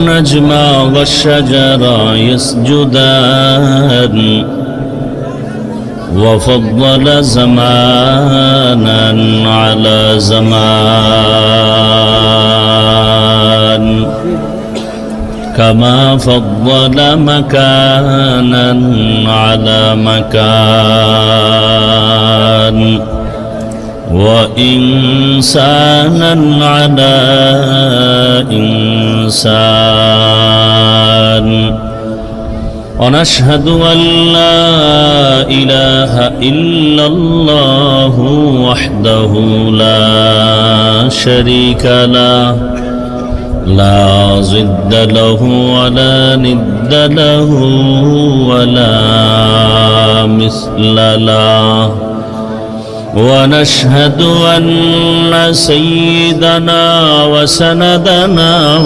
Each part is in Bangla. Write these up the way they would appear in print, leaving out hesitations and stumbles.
النجم والشجر يسجدان وفضل زمانا على زمان كما فضل مكانا على مكان وإنسانا على إنسان ونشهد أن لا إله إلا الله وحده لا شريك له لا ضد له ولا ند له ولا مثل له ونشهد أن سيدنا وسندنا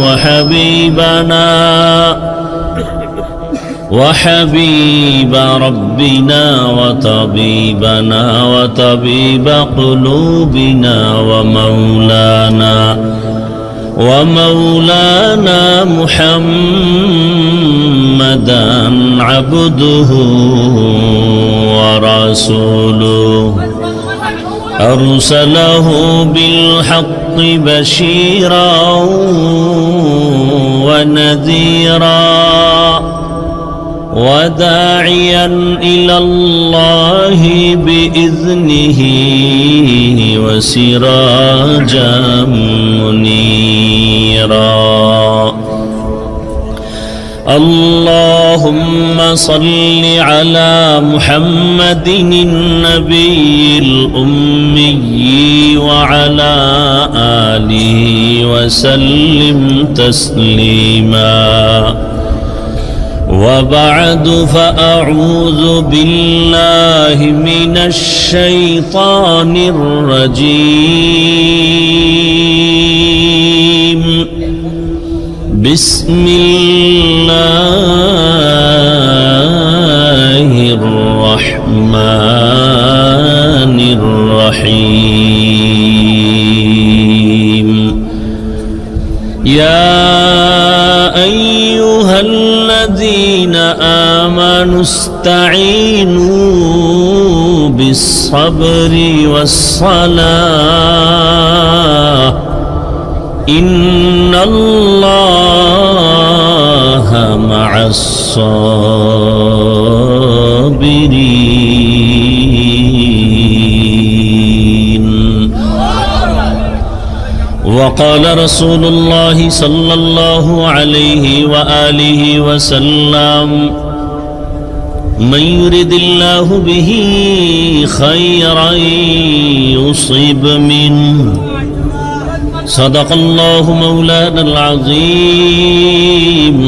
وحبيب ربنا وطبيب قلوبنا ومولانا محمدا عبده ورسوله أرسله بالحق بشيرا ونذيرا وداعيا إلى الله بإذنه وسراجا منيرا اللهم صل على محمد النبي الأمي وعلى آله وسلم تسليما وبعد فأعوذ بالله من الشيطان الرجيم بسم الله الرحمن الرحيم يا أيها الذين آمنوا استعينوا بالصبر والصلاة إن الله مع الصابرين وقال رسول الله صلى الله عليه وآله وسلم من يرد الله به خيرا يصيب منه صدق الله مولانا العظيم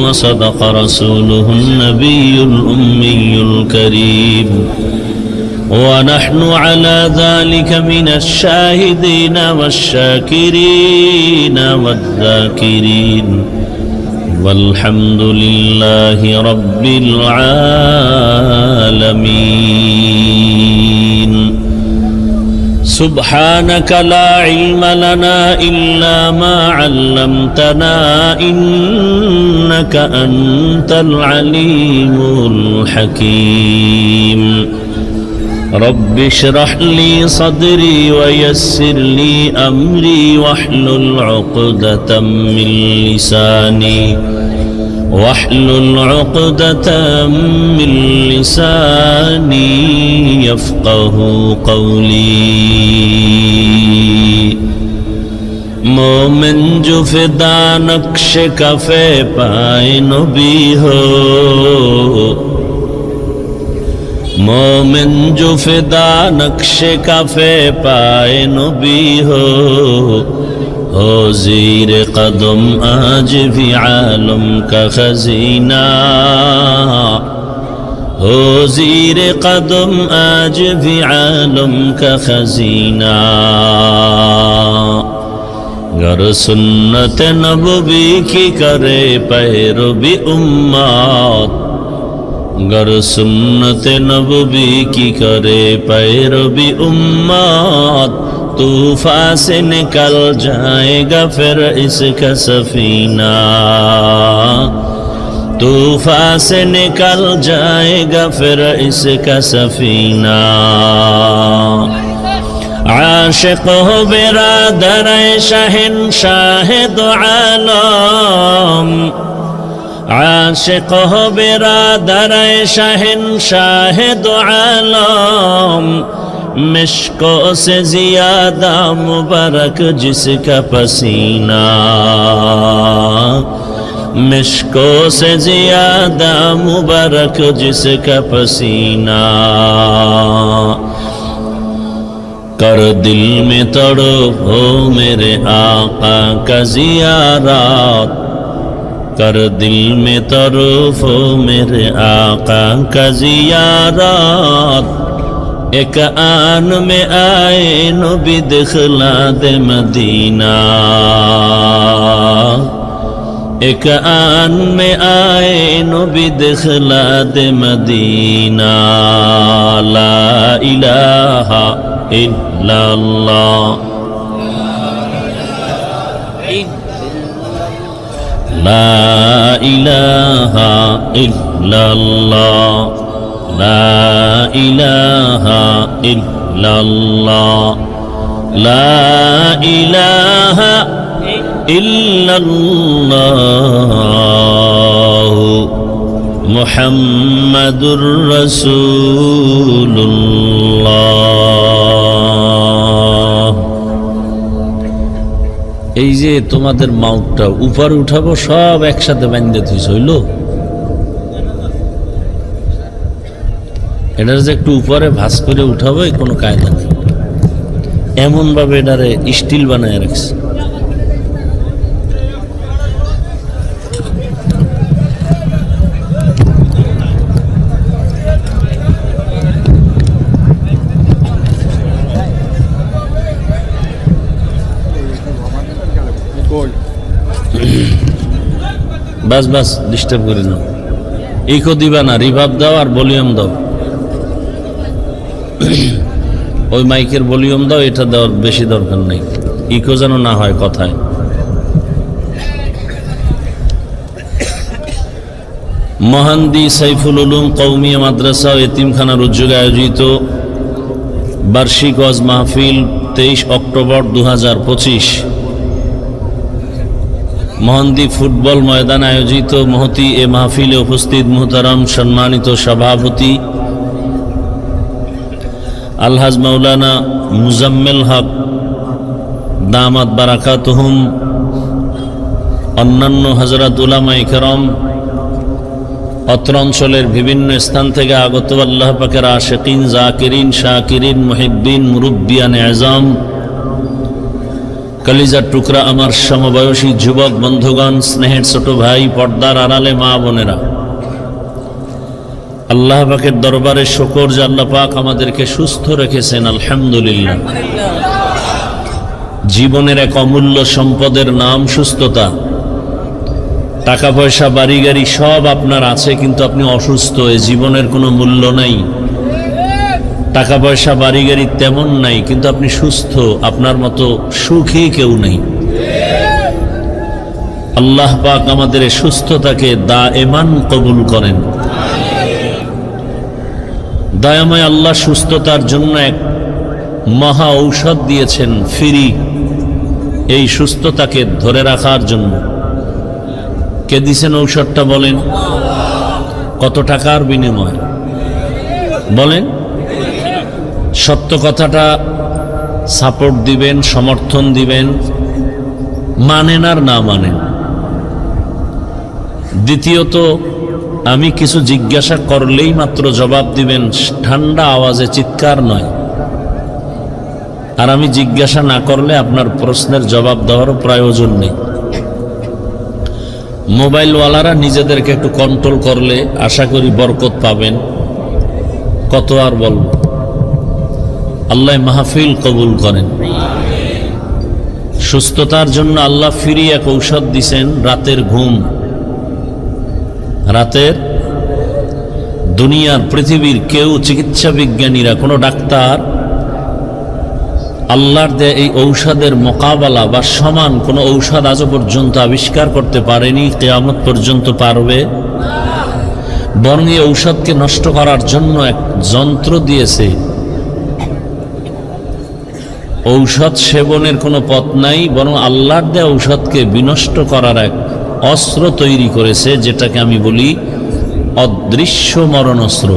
وصدق رسوله النبي الأمي الكريم ونحن على ذلك من الشاهدين والشاكرين والذاكرين والحمد لله رب العالمين سبحانك لا علم لنا إلا ما علمتنا إنك أنت العليم الحكيم رب اشرح لي صدري ويسر لي أمري واحلل عقدة من لساني يفقه قولي مومن جو فدا نقش کفے پائے نبی ہو مومن جو فدا نقش کفے پائے نبی ہو زیر قدم آج بھی عالم کا خزینہ ہو زیر قدم آج بھی عالم کا خزینہ گر سنت نبوی کی کرے پیروی امت گر سنت نبوی کی کرے پیروی امت तूफान से निकल जाएगा फिर इसका सफीना, तूफान से निकल जाएगा फिर इसका सफीना। आशिक हो बिरादर शहंशाह दो आलम, आशिक हो बिरादर शहंशाह दो आलम, मिश्कों से ज्यादा मुबारक जिसका पसीना, मिश्कों से ज्यादा मुबारक जिसका पसीना। कर दिल में तड़प हो मेरे आका का ज़ियारत, कर दिल में तड़प हो मेरे आका का ज़ियारत। एक आन में आए नबी दिखला दे मदीना, एक आन में आए नबी दिखला दे मदीना। ला इलाहा इल्लल्लाह, ला इलाहा इल्लल्लाह, ला इलाहा इल्लल्लाह, ला इलाहा इल्लल्लाह मुहम्मदुर রাসূলুল্লাহ। এই যে তোমাদের মাউথটা উপরে উঠাবো সব একসাথে বাঁধতে থইছ হইল, এটার যে একটু উপরে ভাঁজ করে উঠাবো এই কোনো কায়দা নেই, এমন ভাবে এটারে স্টিল বানায় রাখছে। বাস বাস ডিস্টার্ব করি না, ইকো দিবা না, রিভার্ব দাও আর ভলিউম দাও, ওই মাইকের ভলিউম দাও, এটা দেওয়ার বেশি দরকার নেই, ইকো যেন না হয় কথায়। মহান্দি সাইফুল উলুম কওমিয়া মাদ্রাসা ও এতিমখানার উদ্যোগে আয়োজিত বার্ষিক ওয়াজ মাহফিল 23 অক্টোবর 2025 মহান্দি ফুটবল ময়দান আয়োজিত মহতি এ মাহফিলে উপস্থিত মুহতারাম সম্মানিত সভাপতি আলহাজ মাওলানা মুজাম্মেল হক দামাত বারাকাতুহুম, অন্যান্য হযরত উলামায়ে কেরাম, অত্র অঞ্চলের বিভিন্ন স্থান থেকে আগত আল্লাহ পাকের আশিকিন, জাকিরিন, শাকিরিন, মুহিব্বিন, মুরব্বিয়ান আযম, কলিজার টুকরা আমার সমবয়সী যুবক বন্ধুগণ, স্নেহের ছোট ভাই, পর্দার আড়ালে মা বোনেরা, আল্লাহ পাকের দরবারে শুকর যে আল্লাহ পাক আমাদেরকে সুস্থ রেখেছেন, আলহামদুলিল্লাহ। জীবনের এক অমূল্য সম্পদের নাম সুস্থতা। টাকা পয়সা বাড়ি গাড়ি সব আপনার আছে, কিন্তু আপনি অসুস্থ, এ জীবনের কোনো মূল্য নাই। টাকা পয়সা বাড়ি গাড়ি তেমন নাই, কিন্তু আপনি সুস্থ, আপনার মতো সুখী কেউ নেই। আল্লাহ পাক আমাদের এই সুস্থতাকে দায়েমান কবুল করেন। দয়াময় আল্লাহ সুস্থতার জন্য এক মহা ঔষধ দিয়েছেন ফ্রি, এই সুস্থতাকে ধরে রাখার জন্য। কে দিছেন ঔষধটা বলেন? কত টাকার বিনিময় বলেন? সত্য কথাটা সাপোর্ট দিবেন, সমর্থন দিবেন, মানেন আর না মানেন। দ্বিতীয়ত, আমি কিছু জিজ্ঞাসা করলেই মাত্র জবাব দিবেন, ঠান্ডা আওয়াজে, চিৎকার নয়। আর আমি জিজ্ঞাসা না করলে আপনার প্রশ্নের জবাব দেওয়ারও প্রয়োজন নেই। মোবাইলওয়ালারা নিজেদেরকে একটু কন্ট্রোল করলে আশা করি বরকত পাবেন। কত আর বলবো। আল্লাহ মাহফিল কবুল করেন। সুস্থতার জন্য আল্লাহ ফ্রি এক ঔষধ দিছেন, রাতের ঘুম। রাতের দুনিয়ার পৃথিবীর কেউ, চিকিৎসা বিজ্ঞানীরা, কোনো ডাক্তার আল্লাহর দেয়া এই ঔষধের মোকাবেলা বা সমান কোনো ঔষধ আজও পর্যন্ত আবিষ্কার করতে পারেনি, কিয়ামত পর্যন্ত পারবে। বরং এই ঔষধকে নষ্ট করার জন্য এক যন্ত্র দিয়েছে। ঔষধ সেবনের কোনো পথ নাই, বরং আল্লাহর দেয়া ঔষধকে বিনষ্ট করার এক অস্ত্র তৈরি করেছে, যেটাকে আমি বলি অদৃশ্য মরণাস্ত্র।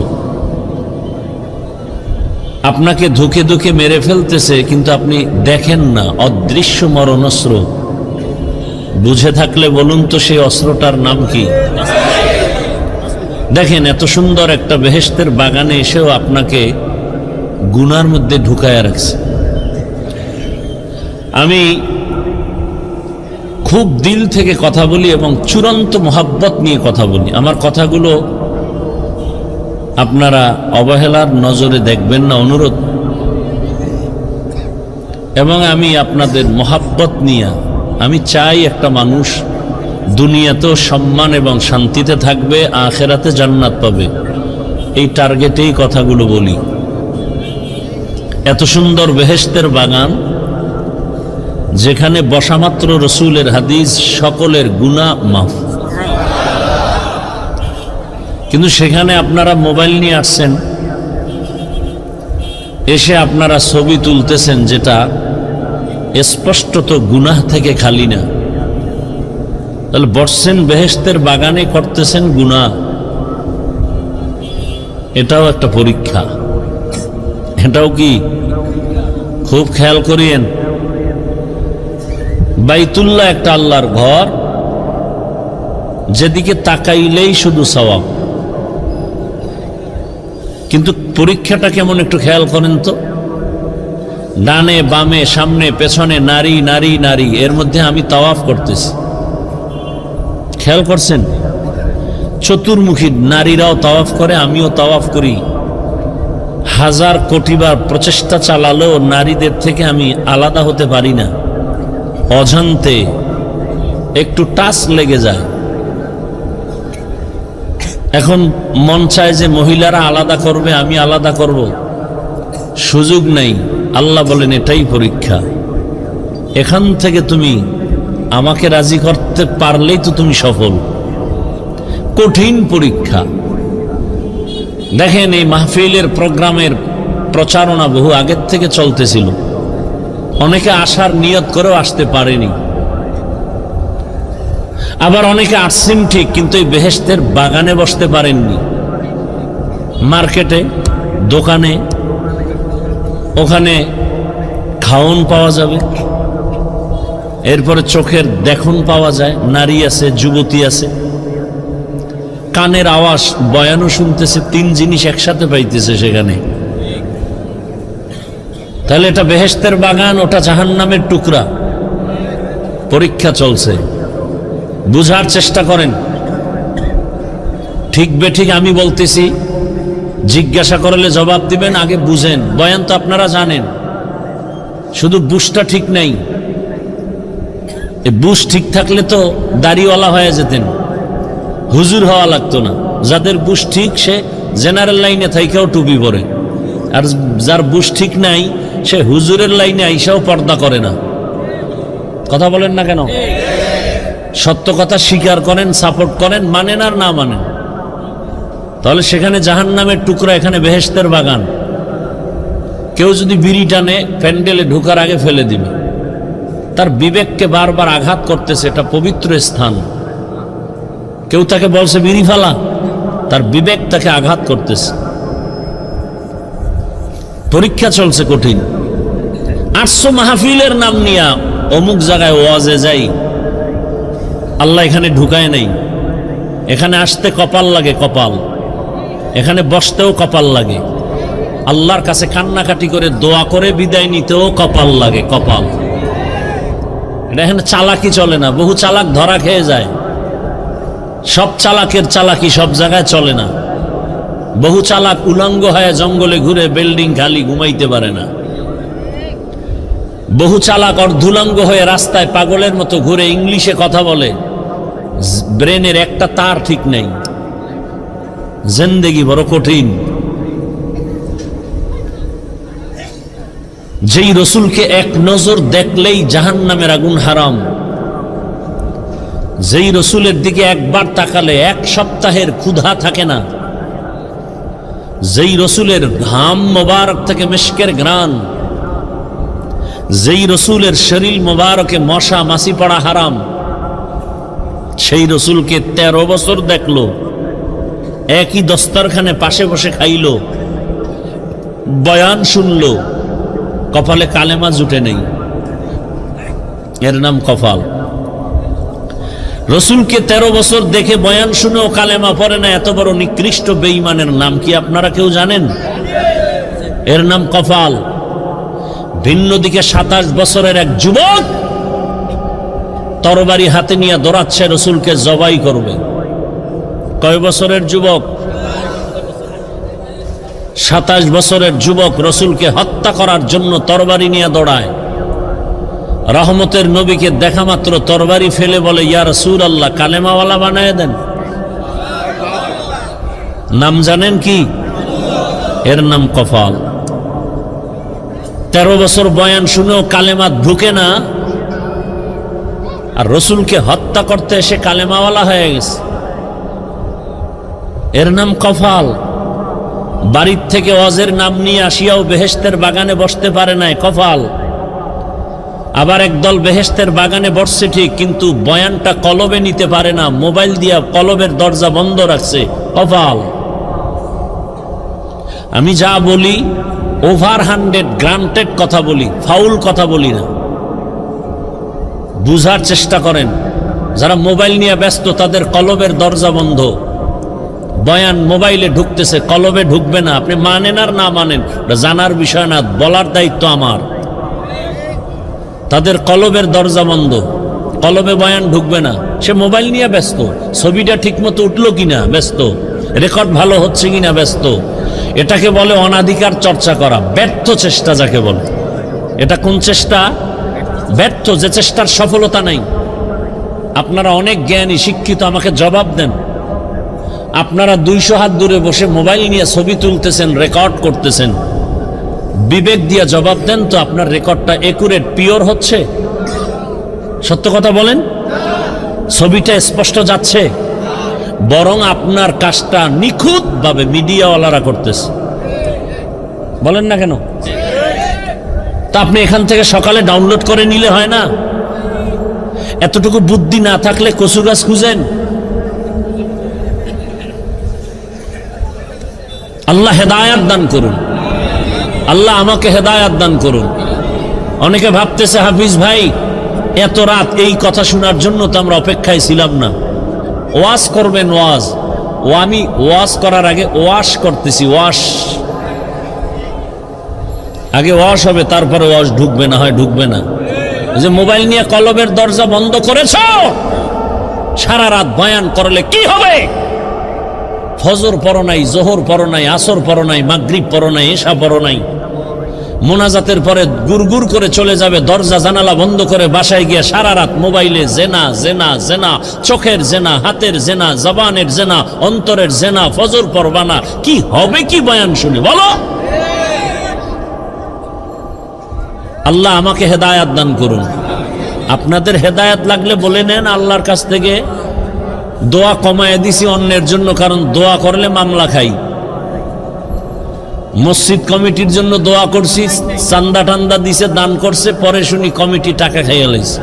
আপনাকে ধুকে ধুকে মেরে ফেলতেছে, কিন্তু আপনি দেখেন না। অদৃশ্য মরণাস্ত্র বুঝে থাকলে বলুন তো সেই অস্ত্রটার নাম কি? দেখেন, এত সুন্দর একটা বেহেশতের বাগানে এসেও আপনাকে গুনার মধ্যে ঢুকায়া রাখছে। আমি খুব দিল থেকে কথা বলি এবং চূড়ান্ত মোহাব্বত নিয়ে কথা বলি। আমার কথাগুলো আপনারা অবহেলার নজরে দেখবেন না, অনুরোধ। এবং আমি আপনাদের মোহাব্বত নিয়ে আমি চাই একটা মানুষ দুনিয়াতেও সম্মান এবং শান্তিতে থাকবে, আখেরাতে জান্নাত পাবে। এই টার্গেটেই কথাগুলো বলি। এত সুন্দর বেহেশতের বাগান, যেখানে বসামাত্র রসুলের হাদিস সকলের গুনাহ মাফ, কিন্তু সেখানে আপনারা মোবাইল নিয়ে আসছেন, এসে আপনারা ছবি তুলতেছেন যেটা স্পষ্টত গুনাহ থেকে খালি না। তাহলে বসছেন বেহেশতের বাগানে, করতেছেন গুনাহ। এটাও একটা পরীক্ষা। এটাও কি? খুব খেয়াল করিয়েন। বাইতুল্লাহ একটা আল্লাহর ঘর, যেদিকে তাকাইলেই শুধু সওয়াব। কিন্তু পরীক্ষাটা কেমন একটু খেয়াল করেন তো। ডানে বামে সামনে পেছনে নারী নারী নারী, এর মধ্যে আমি তাওয়াফ করতেছি। খেয়াল করছেন? চতুর্মুখী নারীরাও তাওয়াফ করে, আমিও তাওয়াফ করি। হাজার কোটিবার প্রচেষ্টা চালালেও নারীদের থেকে আমি আলাদা হতে পারি না। অজান্তে একটু টাচ লেগে যায়। এখন মন চায় যে মহিলারা আলাদা করবে, আমি আলাদা করব, সুযোগ নেই। আল্লাহ বলেন এটাই পরীক্ষা। এখান থেকে তুমি আমাকে রাজি করতে পারলেই তো তুমি সফল। কঠিন পরীক্ষা। দেখেন, এই মাহফিলের প্রোগ্রামের প্রচারণা বহু আগের থেকে চলতেছিল। অনেকে আসার নিয়ত করেও আসতে পারেনি, আবার অনেকে আসছেন ঠিক, কিন্তু এই বেহেশতের বাগানে বসতে পারেননি। মার্কেটে, দোকানে, ওখানে খাওন পাওয়া যাবে, এরপরে চোখের দেখুন পাওয়া যায়, নারী আছে, যুবতী আছে, কানের আওয়াজ, বয়ানও শুনতেছে, তিন জিনিস একসাথে পাইতেছে সেখানে। তাহলে এটা বেহেশতের বাগান, ওটা জাহান্নামের টুকরা। পরীক্ষা চলছে, বুঝার চেষ্টা করেন। ঠিক বেঠিক আমি বলতেছি, জিজ্ঞাসা করলে জবাব দিবেন, আগে বুঝেন। বয়ান তো আপনারা জানেন, শুধু বুঝটা ঠিক নেই। এই বুঝ ঠিক থাকলে তো দাড়িওয়ালা হয়ে যেতেন, হুজুর হওয়া লাগতো না। যাদের বুঝ ঠিক, সে জেনারেল লাইনে থাইকেও টুপি পরে, আর যার বুঝ ঠিক নাই, সে হুজুরের লাইনে আইসাও পর্দা করে না। কথা বলেন না কেন? সত্য কথা স্বীকার করেন, সাপোর্ট করেন, মানেন আর না মানেন। তাহলে সেখানে জাহান্নামের টুকরা, এখানে বেহেশতের বাগান। কেউ যদি বিড়ি টানে, প্যান্ডেলে ঢোকার আগে ফেলে দিবে। তার বিবেককে বারবার আঘাত করতেছে, এটা পবিত্র স্থান। কেউ তাকে বলছে বিড়ি ফালা, তার বিবেক তাকে আঘাত করতেছে। পরীক্ষা চলছে কঠিন। 800 মাহফিলের নাম নিয়া অমুক জায়গায় ওয়াজে যাই, আল্লাহ এখানে ঢুকায় নাই। এখানে আসতে কপাল লাগে, কপাল। এখানে বসতেও কপাল লাগে। আল্লাহর কাছে কান্নাকাটি করে দোয়া করে বিদায় নিতেও কপাল লাগে, কপাল। এটা এখানে চালাকি চলে না। বহু চালাক ধরা খেয়ে যায়। সব চালাকের চালাকি সব জায়গায় চলে না। বহু চালাক উলঙ্গ হয়ে জঙ্গলে ঘুরে, বিল্ডিং খালি, ঘুমাইতে পারে না। বহু চালাক অর্ধুলঙ্গ হয়ে রাস্তায় পাগলের মতো ঘুরে, ইংলিশে কথা বলে, ব্রেনের একটা তার ঠিক নেই। জিন্দেগি বড় কঠিন। যেই রসুলকে এক নজর দেখলেই জাহান্নামের আগুন হারাম, যেই রসুলের দিকে একবার তাকালে এক সপ্তাহের ক্ষুধা থাকে না, যেই রসুলের ঘাম মোবারক থেকে মিশকের ঘ্রাণ, যেই রসুলের শরীর মোবারকে মশা মাছি পড়া হারাম, সেই রসুলকে 13 বছর দেখলো, একই দস্তরখানে পাশে বসে খাইল, বয়ান শুনল, কপালে কালেমা জুটে নেই, এর নাম কপাল। রসুলকে 13 বছর দেখে বয়ান শুনেও কালেমা পড়ে না, এত বড় নিকৃষ্ট বেঈমানের নাম কি আপনারা কেউ জানেন? এর নাম কপাল। ভিন্ন দিকে 27 বছরের এক যুবক তরবারি হাতে নিয়ে দৌড়াচ্ছে, রসুলকে জবাই করবে। কয় বছরের যুবক? 27 বছরের যুবক রসুলকে হত্যা করার জন্য তরবারি নিয়ে দৌড়ায়। রহমতের নবীকে দেখা মাত্র তরবারি ফেলে বলে, ইয়া রাসূলুল্লাহ, কালেমাওয়ালা বানায় দেন। নাম জানেন কি? এর নাম কপাল। 13 বছর বয়ান শুনেও কালেমা ঢুকে না, আর রসুলকে হত্যা করতে এসে কালেমাওয়ালা হয়ে গেছে, এর নাম কপাল। বাড়ির থেকে ওয়াজের নাম নিয়ে আসিয়াও বেহেশতের বাগানে বসতে পারে নাই, কপাল। আবার একদল বেহেশতের বাগানে বসছে ঠিক, কিন্তু বয়ানটা কলবে নিতে পারে না, মোবাইল দিয়া কলবের দরজা বন্ধ রাখছে, কপাল। আমি যা বলি ওভার 100 গ্রান্টেড কথা বলি, ফাউল কথা বলি না। বুঝার চেষ্টা করেন, যারা মোবাইল নিয়ে ব্যস্ত তাদের কলবের দরজা বন্ধ। বয়ান মোবাইলে ঢুকতেছে, কলবে ঢুকবে না। আপনি মানেন আর না মানেন জানার বিষয় না, বলার দায়িত্ব আমার। তাদের কলবের দরজা বন্ধ, কলবে বয়ান ঢুকবে না। সে মোবাইল নিয়ে ব্যস্ত, ছবিটা ঠিক মতো উঠলো কিনা ব্যস্ত, রেকর্ড ভালো হচ্ছে কিনা ব্যস্ত। এটাকে বলে অনাধিকার চর্চা করা, ব্যর্থ চেষ্টা যাকে বলে। এটা কোন চেষ্টা? ব্যর্থ, যে চেষ্টার সফলতা নাই। আপনারা অনেক জ্ঞানী শিক্ষিত, আমাকে জবাব দেন। আপনারা 200 হাত দূরে বসে মোবাইল নিয়ে ছবি তুলতেছেন, রেকর্ড করতেছেন, বিবেক দিয়ে জবাব দেন তো, আপনার রেকর্ডটা একুরেট, পিওর হচ্ছে? সত্য কথা বলেন। ছবিটা স্পষ্ট যাচ্ছে, বরং আপনার কাজটা নিখুঁত ভাবে মিডিয়াওয়ালারা করতেছে। বলেন না কেন? তা আপনি এখান থেকে সকালে ডাউনলোড করে নিলে হয় না? এতটুকু বুদ্ধি না থাকলে কচু গাছ খুঁজেন। আল্লাহ হেদায়াত দান করুন, আল্লাহ আমাকে হেদায়াত দান করুন। অনেকে ভাবতেছে হাফিজ ভাই এত রাত এই কথা শোনার জন্য তো আমরা অপেক্ষায় ছিলাম না। ওয়াজ করবেন, ওয়াজ। আমি ওয়াজ করার আগে ওয়াশ করতেছি, ওয়াশ। আগে ওয়াশ হবে, তারপরে ওয়াজ ঢুকবে, না হয় ঢুকবে না। যে মোবাইল নিয়ে কলবের দরজা বন্ধ করেছ, সারা রাত বয়ান করলে কি হবে? ফজর পড়ো নাই, জোহর পড়ো নাই, আসর পড়ো নাই, মাগরিব পড়ো নাই, এশা পড়ো নাই। মোনাজাতের পরে গুড়গুড় করে চলে যাবে, দরজা জানালা বন্ধ করে বাসায় গিয়ে সারা রাত মোবাইলে জেনা জেনা জেনা, চোখের জেনা, হাতের জেনা, জবানের জেনা, অন্তরের জেনা। ফজর পড়বানা, কি হবে কি বয়ান শুনে বলো? আল্লাহ আমাকে হেদায়াত দান করুন। আপনাদের হেদায়াত লাগলে বলে নেন আল্লাহর কাছ থেকে। দোয়া কমায় দিছি অন্যের জন্য, কারণ দোয়া করলে মামলা খাই। মসজিদ কমিটির জন্য দোয়া করছি, চান্দা টান্দা দিছে, দান করছে, পরে শুনি কমিটি টাকা খাইয়া লাইছে।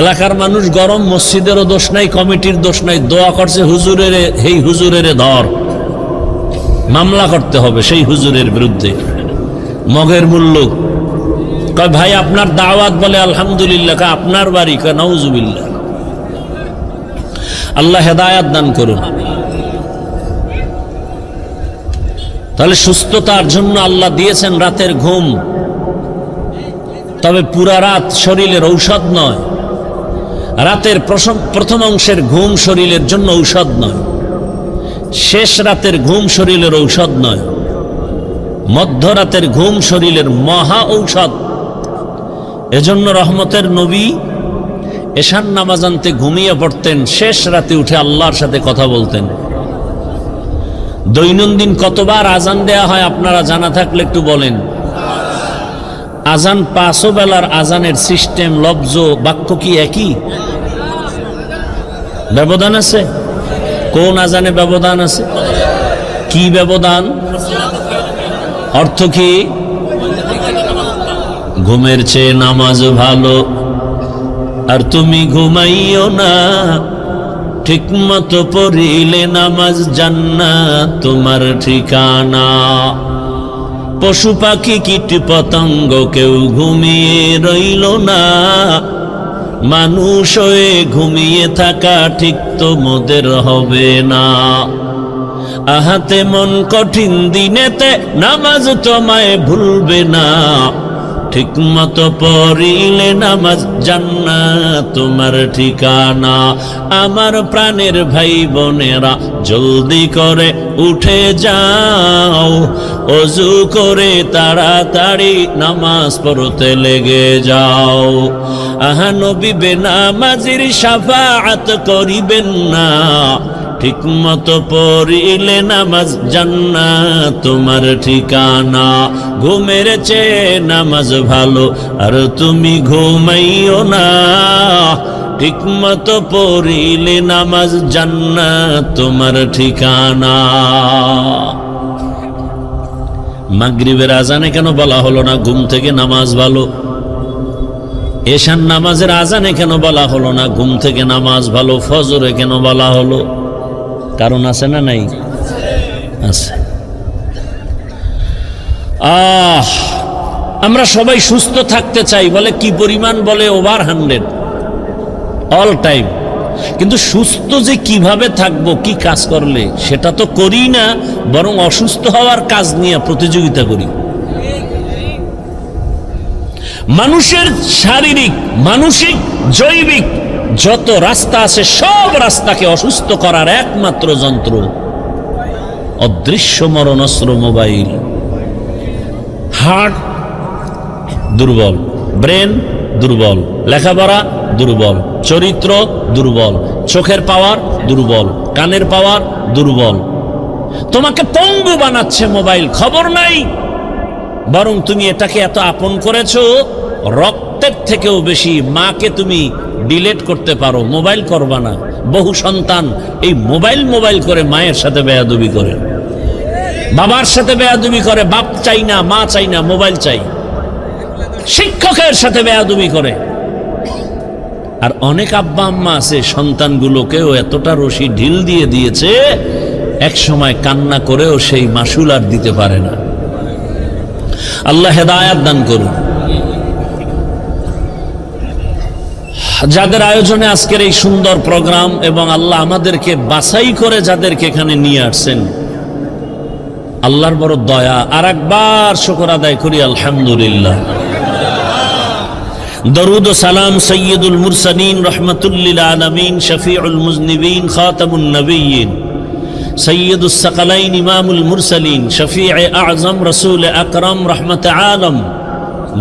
এলাকার মানুষ গরম, মসজিদেরও দোষ নাই, কমিটির দোষ নাই, দোয়া করছে হুজুরের, এই হুজুরের ধর, মামলা করতে হবে সেই হুজুরের বিরুদ্ধে। মগের মূল্য কয় ভাই আপনার দাওয়াত, বলে আলহামদুলিল্লাহ। আপনার বাড়ি? কয় নাউজুবিল্লাহ। আল্লাহ হেদায়াত দান করুন। তাহলে সুস্থতার জন্য আল্লাহ দিয়েছেন রাতের ঘুম, তবে পুরা রাত শরীরের ঔষধ নয়। রাতের প্রথম অংশের ঘুম শরীরের জন্য ঔষধ নয়, শেষ রাতের ঘুম শরীরের ঔষধ নয়, মধ্যরাতের ঘুম শরীরের মহা ঔষধ। এজন্য রহমতের নবী এশার নামাজ আনতে ঘুমিয়ে পড়তেন, শেষ রাতে উঠে আল্লাহর সাথে কথা বলতেন। দৈনন্দিন কতবার আজান দেয়া হয় আপনারা জানা থাকলে একটু বলেন। আজান 5 বেলার আজানের সিস্টেম, লফজ, বাক্য কি একই? ব্যবধান আছে? কোন আজানে ব্যবধান আছে? কি ব্যবধান? অর্থ কি? ঘুমের চেয়ে নামাজ ভালো, আর তুমি ঘুমাইও না, ঠিক মতো পড়িলে নামাজ জান্নাত তোমার ঠিকানা। পশু পাখি কীট পতঙ্গ কেউ ঘুমিয়ে রইল না, মানুষ হয়ে ঘুমিয়ে থাকা ঠিক তোমাদের হবে না। আহাতে মন কঠিন দিনেতে নামাজ তোমায় ভুলবে না, ঠিক মতো পড়িলে নামাজ জান্নাত তোমার ঠিকানা। আমার প্রাণের ভাই বোনেরা, জলদি করে উঠে যাও, ওযু করে তাড়াতাড়ি নামাজ পড়তে লেগে যাও। আহা নবী বেনামাজির শাফাআত করিবেন না, ঠিক মতো পড়িলে নামাজ জান্নাত তোমার ঠিকানা। ঘুমের চেয়ে নামাজ ভালো, আর তুমি ঘুমাইও না, ঠিক মতো পড়িলে নামাজ জান্নাত তোমার ঠিকানা। মাগরিবের আজানে কেন বলা হলো না ঘুম থেকে নামাজ ভালো? এশার নামাজের আজানে কেন বলা হলো না ঘুম থেকে নামাজ ভালো? ফজরে কেন বলা হলো? কারণ আছে না নাই? আছে। আমরা সবাই সুস্থ থাকতে চাই, বলে কি পরিমাণ? বলে ওভার 100 অল টাইম। কিন্তু সুস্থ যে কিভাবে থাকবো, কি কাজ করলে, সেটা তো করি না, বরং অসুস্থ হওয়ার কাজ নিয়ে প্রতিযোগিতা করি। মানুষের শারীরিক, মানসিক, জৈবিক যত রাস্তা আছে, সব রাস্তাকে অসুস্থ করার একমাত্র যন্ত্র অদৃশ্য মরণাস্ত্র মোবাইল। হার্ট দুর্বল, ব্রেন দুর্বল, লেখাপড়া দুর্বল, চরিত্র দুর্বল, চোখের পাওয়ার দুর্বল, কানের পাওয়ার দুর্বল। তোমাকে পঙ্গু বানাচ্ছে মোবাইল, খবর নাই। বরং তুমি এটাকে এত আপন করেছো, রক্তের থেকেও বেশি। মাকে তুমি ডিলেট করতে পারো, মোবাইল করবা না। বহু সন্তান এই মোবাইল করে মায়ের সাথে বেয়াদবি করে, বাবার সাথে বেয়াদবি করে। বাপ চাই না, মা চাই না, মোবাইল চাই। শিক্ষকের সাথে বেয়াদবি করে। আর অনেক আব্বা আম্মা আছে, সন্তানগুলোকেও এতটা রশি ঢিল দিয়ে দিয়েছে, এক সময় কান্না করেও সেই মাসুল আর দিতে পারে না। আল্লাহ হেদায়াত দান করুন। যাদের আয়োজনে আজকের এই সুন্দর প্রোগ্রাম, এবং আল্লাহ আমাদেরকে বাছাই করে যাদেরকে এখানে নিয়ে আসছেন, আল্লাহর বড় দয়া। আর একবার শুকর আদায় করি আলহামদুলিল্লাহ। দরুদ ও সালাম সৈয়দুল মুরসালিন রহমাতুল লিল আলামিন, শফিউল মুজনিবিন, খাতামুন নবিয়্যিন, সৈয়দুস সাকালাইন, ইমামুল মুরসালিন, শফিয়ে আযম, রাসূল আকরাম, রহমত আলম,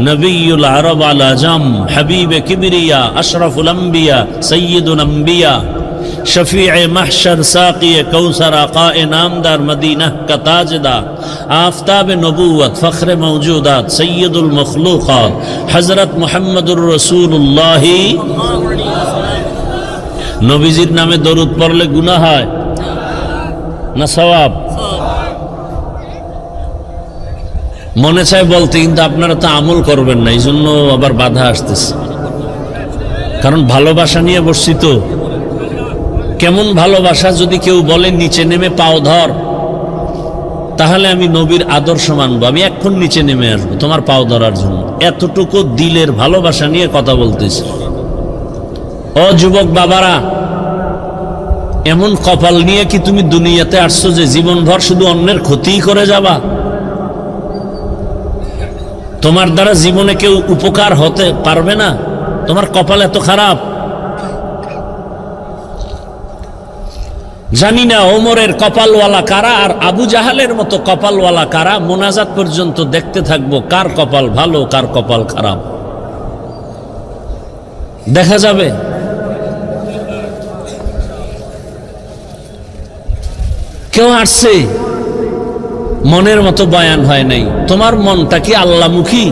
নবিয়ুল আরব আল আজম, হাবিব কিবরিয়া, আশরাফুল আম্বিয়া, সৈয়দুল আম্বিয়া, शफीए महशर, साक़ी कौसर, आक़ाए नामदार, मदीना का ताजदार, आफ़ताब नबूवत, फ़ख्र मौजूदात, सय्यदुल मखलूक़ात, हज़रत मुहम्मदुर रसूलुल्लाह। नबीजिर नामे दरूद पढ़ले गुनाह है ना सवाब? মনে চায় বলতে, কিন্তু আপনারা তো আমল করবেন না, এই জন্য আবার বাধা আসতেছে। কারণ ভালোবাসা নিয়ে বসছি তো। কেমন ভালোবাসা? যদি কেউ বলে নিচে নেমে পাও ধর, তাহলে আমি নবীর আদর্শ মানবো, আমি এখন নিচে নেমে আসবো তোমার পাও ধরার জন্য। এতটুকু দিলের ভালোবাসা নিয়ে কথা বলতেছি। ও যুবক বাবারা, এমন কপাল নিয়ে কি তুমি দুনিয়াতে আসছো যে জীবনভর শুধু অন্যের ক্ষতিই করে যাবা? তোমার দ্বারা জীবনে কেউ উপকার হতে পারবে না? তোমার কপাল এত খারাপ? জানি না ওমরের কপালওয়ালা কারা আর আবু জাহালের মতো কপালওয়ালা কারা। মোনাজাত পর্যন্ত দেখতে থাকবো কার কপাল ভালো কার কপাল খারাপ, দেখা যাবে। কেউ আসছে, মনের মতো বয়ান হয় নাই। তোমার মনটা কি আল্লাহমুখী?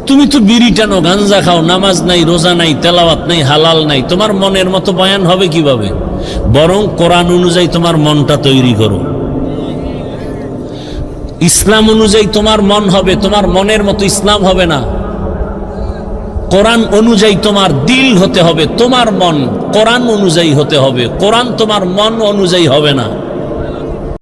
তুমি তো বিড়ি টানো, গাঞ্জা খাও, নামাজ নাই, রোজা নাই, তেলাওয়াত নাই, হালাল নাই, তোমার মনের মতো বয়ান হবে কিভাবে? বরং কোরআন অনুযায়ী তোমার মনটা তৈরি করো। ইসলাম অনুযায়ী তোমার মন হবে, তোমার মনের মতো ইসলাম হবে না। কোরআন অনুযায়ী তোমার দিল হতে হবে, তোমার মন কোরআন অনুযায়ী হতে হবে, কোরআন তোমার মন অনুযায়ী হবে না।